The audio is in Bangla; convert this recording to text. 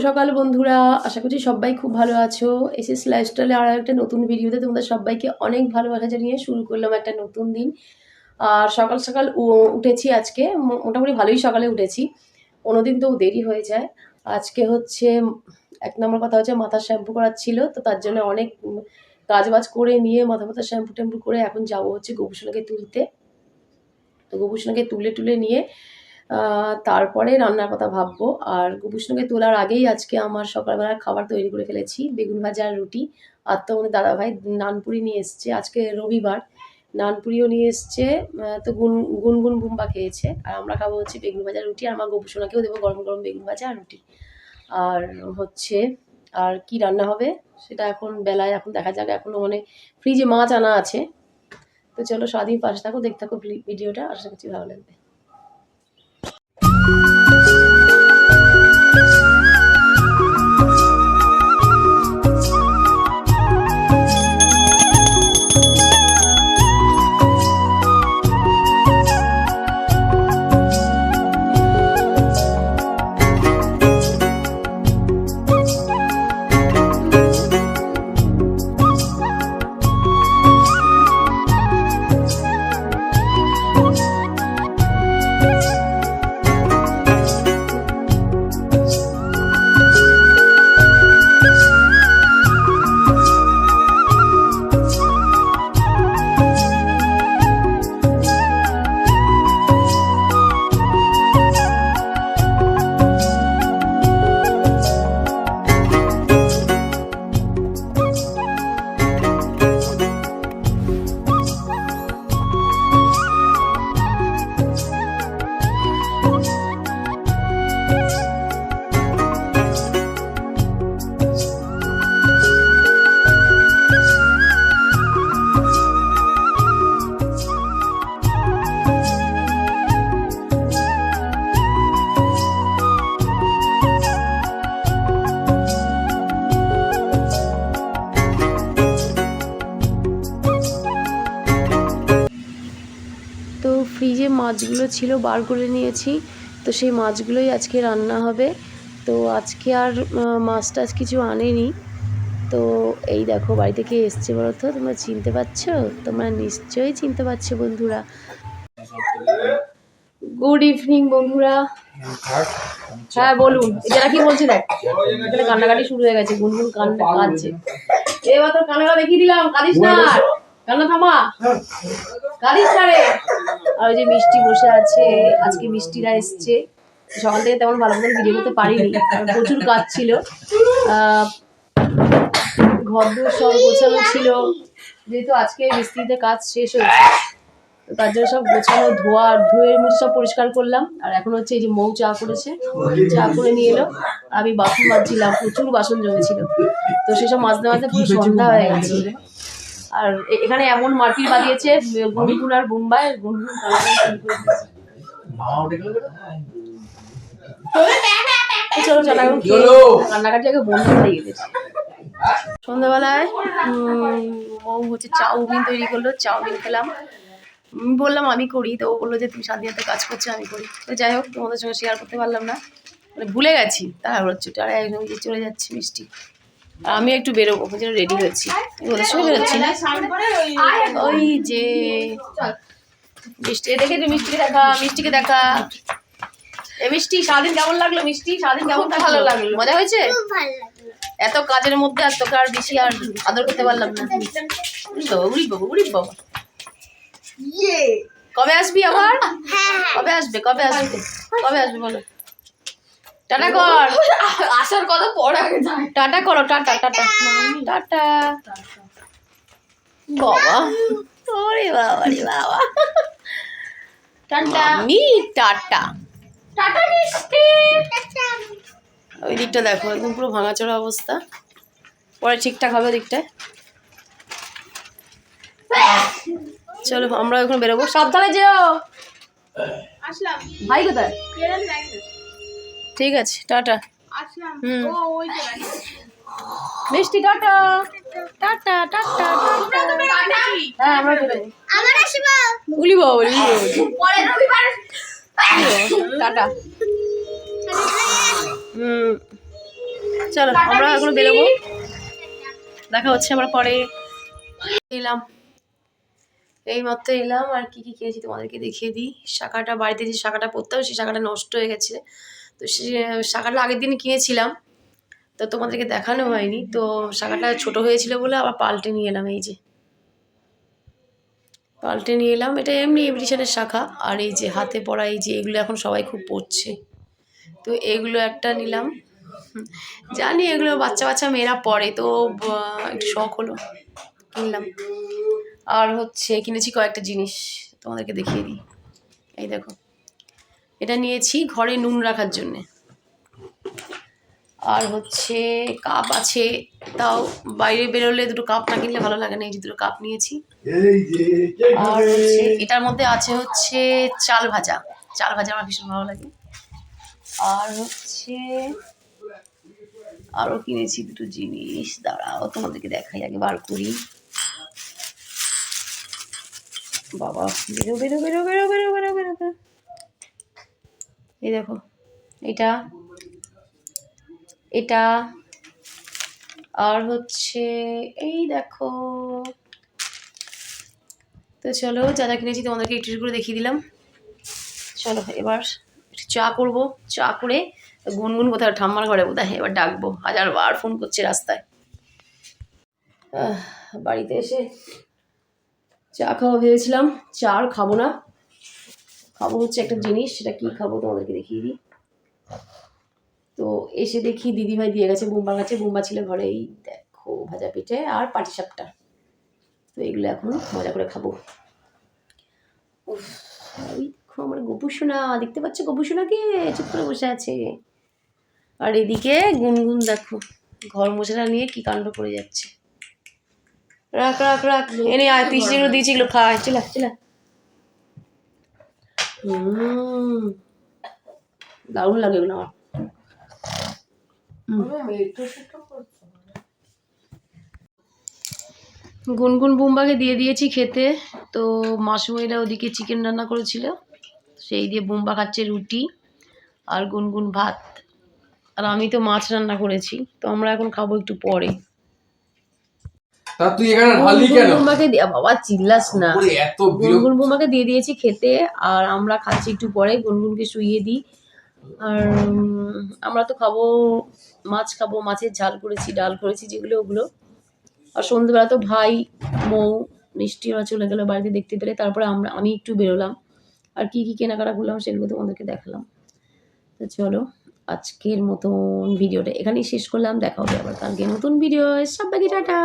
সকাল বন্ধুরা, আশা করছি সবাই খুব ভালো আছো। এসএস লাইফস্টাইলে আর একটা নতুন ভিডিওতে তোমাদের সবাইকে অনেক ভালোবাসা জানিয়ে শুরু করলাম একটা নতুন দিন। আর সকাল সকাল উঠেছি আজকে, মোটামুটি ভালোই সকালে উঠেছি। অন্যদিন তো দেরি হয়ে যায়। আজকে হচ্ছে এক নম্বর কথা হচ্ছে মাথার শ্যাম্পু করার ছিল, তো তার জন্য অনেক কাজ বাজ করে নিয়ে মাথা শ্যাম্পু ট্যাম্পু করে এখন যাবো হচ্ছে গোপুসোনাকে তুলতে। তো গোপুসোনাকে তুলে নিয়ে তারপরে রান্নার কথা ভাববো। আর গোপুসোনাকে তোলার আগেই আজকে আমার সকালবেলার খাবার তৈরি করে ফেলেছি, বেগুন ভাজা আর রুটি। আর তো আমাদের দাদাভাই নানপুরি নিয়ে এসছে, আজকে রবিবার নানপুরিও নিয়ে এসছে। তো গুনগুন বুম্বা খেয়েছে, আর আমরা খাবো হচ্ছে বেগুন ভাজা রুটি। আর আমার গোপুসোনাকেও দেবো গরম গরম বেগুন ভাজা আর রুটি। আর হচ্ছে আর কি রান্না হবে সেটা এখন বেলায় এখন দেখা যাক। এখনো মানে ফ্রিজে মাছ আনা আছে। তো চলো সারাদিন পাশে থাকো, দেখতে থাকো ভিডিওটা, আশা করছি ভালো লাগবে। তো ফ্রিজে মাছগুলো ছিল, বার করে নিয়েছি। তো সেই মাছগুলোই আজকে রান্না হবে। তো আজকে আর মাছ টাছ কিছু আনেনি। তো এই দেখো বাড়ি থেকে এসছে বলো তো, তোমরা চিনতে পারছো? তোমরা নিশ্চয়ই চিনতে পারছো বন্ধুরা। গুড ইভিনিং বন্ধুরা। হ্যাঁ বলুন, এটা কি বলছে দেখ, এখানে কান্নাকাটি শুরু হয়ে গেছে, গুনগুন কান্না কাঁদছে। এবার তোর কান্নাটা দেখিয়ে দিলাম, কাঁদিস না, কান্না থামা, কাঁদিস না রে। আর ওই যে মিষ্টি বসে আছে, আজকে মিষ্টিরা এসছে। সকাল থেকে তেমন ভালো মতন ভিডিও করতে পারিনি, প্রচুর কাজ ছিল। ঘর দোর সব গোছানো ছিল, যেহেতু আজকে মিস্ত্রিতে কাজ শেষ হয়েছে। তো তার জন্য সব গোছানো ধুয়ে মুছে সব পরিষ্কার করলাম। আর এখন হচ্ছে এই যে মৌ চা করেছে, চা করে নিয়ে এলো। আমি বাসন মাজছিলাম, প্রচুর বাসন জমেছিল। তো সেসব মাজতে মাজতে পুরো সন্ধ্যা হয়ে গেছে। আর এখানে এমন মাটির বাদিয়েছে গুনগুন আর বুম্বাই, গুনগুন চলো চলো এখন রান্নাঘাটি আগে বন্ধ হয়ে গেছে। সন্ধ্যাবেলায় মৌ হচ্ছে চাউমিন তৈরি করলো, চাউমিন খেলাম। বললাম আমি করি, তো ও বললো যে তুমি স্বাধীনতা কাজ করছো, আমি করি। তো যাই হোক, তোমাদের সঙ্গে শেয়ার করতে পারলাম না, মানে ভুলে গেছি। তারপর হচ্ছে আর একজন চলে যাচ্ছে মিষ্টি, আর আমি একটু বেরোবো, ওই জন্য রেডি হয়েছি। ওদের সঙ্গে বেরোচ্ছি না, ওই যে মিষ্টি দেখে, মিষ্টিকে দেখা, মিষ্টিকে দেখা। এ মিষ্টি, সারাদিন কেমন লাগলো? মিষ্টি সারাদিন কেমন? ভালো লাগলো, মজা হয়েছে। এত কাজের মধ্যে আর তোকে আর বেশি আর আদর করতে পারলাম না। উড়ি বাবা, কবে আসবি আবার? কবে আসবে বলো? টাটা কর, আসার কথা পরে টাটা করো, টাটা টাটা টাটা বাবা, ওরে বাবা রে বাবা, টাটা টাটা টাটা মিষ্টি। ওই দিকটা দেখো একদম পুরো ভাঙাচোরা অবস্থা, পরে ঠিকঠাক হবে দিকটায়। চলো আমরা এখন বেরোবো, সাবধানে যেও। ভাই কোথায়? ঠিক আছে, টাটা। মিষ্টি টাটা টাটা টাটা। হ্যাঁ আমরা বেরোবো, বলি বাবা টাটা। চলো আমরা এখনো বেরোবো, দেখা হচ্ছে আমরা পরে। এলাম, এইমাত্র এলাম। আর কি কি কিনেছি তোমাদেরকে দেখিয়ে দিই। শাখাটা বাড়িতে যে শাখাটা পরতাম সেই শাখাটা নষ্ট হয়ে গেছে, তো সে শাখাটা আগের দিন কিনেছিলাম, তো তোমাদেরকে দেখানো হয়নি। তো শাখাটা ছোট হয়েছিল বলে আবার পাল্টে নিয়ে এলাম। এই যে পাল্টে নিয়ে এলাম, এটা এমনি ইমিটেশনের শাখা। আর এই যে হাতে পরা এই যে এগুলো এখন সবাই খুব পরছে, তো এগুলো একটা নিলাম। জানি এগুলো বাচ্চা বাচ্চা মেয়েরা পরে, তো একটু শখ হলো কিনলাম। আর হচ্ছে কিনেছি কয়েকটা জিনিস, তোমাদেরকে দেখিয়ে দিই। এই দেখো, এটা নিয়েছি ঘরে নুন রাখার জন্যে। আর হচ্ছে কাপ আছে, তাও বাইরে বেরোলে দুটো কাপ না কিনলে ভালো লাগে না, এই যে দুটো কাপ নিয়েছি। আর হচ্ছে এটার মধ্যে আছে হচ্ছে চাল ভাজা, চাল ভাজা আমার ভীষণ ভালো লাগে। আর হচ্ছে আরও কিনেছি দুটো জিনিস, দাঁড়াও তোমাদেরকে দেখাই, আগে বার করি। বাবা বেরো বেরো বেরো বেরো বেরো বেরো বেরো বেরো, এই দেখো এটা, এটা। আর হচ্ছে এই দেখো। তো চলো যা যা কিনেছি তোমাদেরকে একটু করে দেখিয়ে দিলাম। চলো এবার একটু চা করবো, চা করে গুনগুন কোথাও ঠাম্মার ঘরে বোধহয় এবার ডাকবো, হাজারবার ফোন করছে রাস্তায়। বাড়িতে এসে চা খাওয়া ভেবেছিলাম, চা আর খাবো না, খাবো হচ্ছে একটা জিনিস, সেটা কি খাবো তোমাদেরকে দেখিয়ে দিই। তো এসে দেখি দিদিভাই দিয়ে গেছে বুম্বার কাছে, বুম্বা ছিল ঘরে। এই দেখো ভাজা পিঠে আর পাটিসাপটা, তো এগুলো এখন মজা করে খাবো। উফ, ওই দেখো আমার গোপুসোনা, দেখতে পাচ্ছ গোপুসোনাকে চুপ করে বসে আছে। আর এদিকে গুনগুন দেখো ঘর মোছাটা নিয়ে কি কাণ্ড করে যাচ্ছে। রাখ রাখ রাখ, এনে আয়, পিস যেগুলো দিয়েছি এগুলো খায়, চলা চলা। দারুণ লাগে এগুলো আমার। গুনগুন বুম্বাকে দিয়ে দিয়েছি খেতে, তো মাসুমেরা ওদিকে চিকেন রান্না করেছিল, সেই দিয়ে বুম্বা খাচ্ছে রুটি আর গুনগুন ভাত। আর আমি তো মাছ রান্না করেছি, তো আমরা এখন খাবো একটু পরে। তা তুই এখানে ঢালি কেন? বুম্বাকে বাবা চিল্লাস না, গুনগুন বুম্বাকে দিয়ে দিয়েছি খেতে, আর আমরা খাচ্ছি একটু পরে। গুনগুনকে শুইয়ে দিই। আর আমরা তো খাবো মাছ, খাবো মাছের ঝাল করেছি, ডাল করেছি যেগুলো ওগুলো। আর সন্ধ্যেবেলা তো ভাই মৌ মিষ্টি ওরা চলে গেলো বাড়িতে দেখতে পেলে, তারপরে আমি একটু বেরোলাম। আর কি কি কেনাকাটা করলাম সেগুলো তোমাদেরকে দেখালাম। তো চলো আজকের মতন ভিডিওটা এখানেই শেষ করলাম, দেখা হবে আবার কালকে নতুন ভিডিও। সবাইকে টাটা।